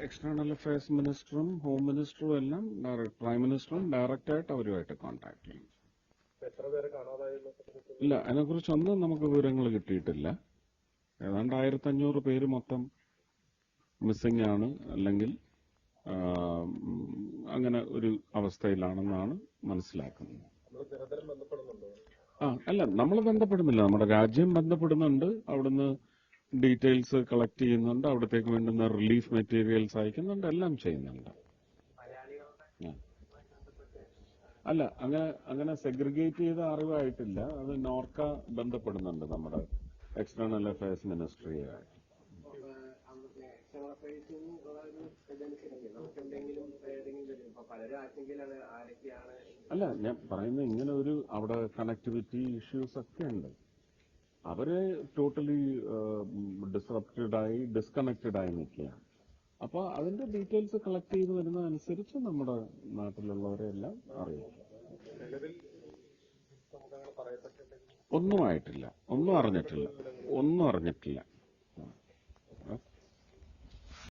External affairs മിനിസ്റ്ററും home മിനിസ്റ്ററും എല്ലാം prime മിനിസ്റ്ററും ഡയറക്റ്റായിട്ട് അവരുമായിട്ട് കോൺടാക്ട് ചെയ്യും. ഇല്ല, അതിനെക്കുറിച്ചൊന്നും നമുക്ക് വിവരങ്ങൾ കിട്ടിയിട്ടില്ല. ഏതാണ്ട് 1500 പേര് മൊത്തം മിസ്സിംഗ് ആണ്, അല്ലെങ്കിൽ അങ്ങനെ ഒരു അവസ്ഥയിലാണെന്നാണ് മനസ്സിലാക്കുന്നത്. അല്ല, നമ്മൾ ബന്ധപ്പെടുന്നില്ല, നമ്മുടെ രാജ്യം ബന്ധപ്പെടുന്നുണ്ട്. അവിടുന്ന് ഡീറ്റെയിൽസ് കളക്ട് ചെയ്യുന്നുണ്ട്, അവിടത്തേക്ക് വേണ്ടുന്ന റിലീഫ് മെറ്റീരിയൽസ് അയക്കുന്നുണ്ട്, എല്ലാം ചെയ്യുന്നുണ്ട്. അല്ല, അങ്ങനെ സെഗ്രിഗേറ്റ് ചെയ്ത അറിവായിട്ടില്ല. അത് നോർക്ക ബന്ധപ്പെടുന്നുണ്ട് നമ്മുടെ എക്സ്റ്റേണൽ അഫയേഴ്സ് മിനിസ്ട്രിയായിട്ട്. അല്ല, ഞാൻ പറയുന്നത് ഇങ്ങനെ ഒരു അവിടെ കണക്ടിവിറ്റി ഇഷ്യൂസ് ഒക്കെ ഉണ്ട്. അവര് ടോട്ടലി ഡിസ്കണക്റ്റഡ് ആയി നിൽക്കുകയാണ്. അപ്പോൾ അതിന്റെ ഡീറ്റെയിൽസ് കളക്ട് ചെയ്ത് വരുന്നതനുസരിച്ച് നമ്മുടെ നാട്ടിലുള്ളവരെ എല്ലാം അറിയിക്കും. ഒന്നും ആയിട്ടില്ല, ഒന്നും അറിഞ്ഞിട്ടില്ല.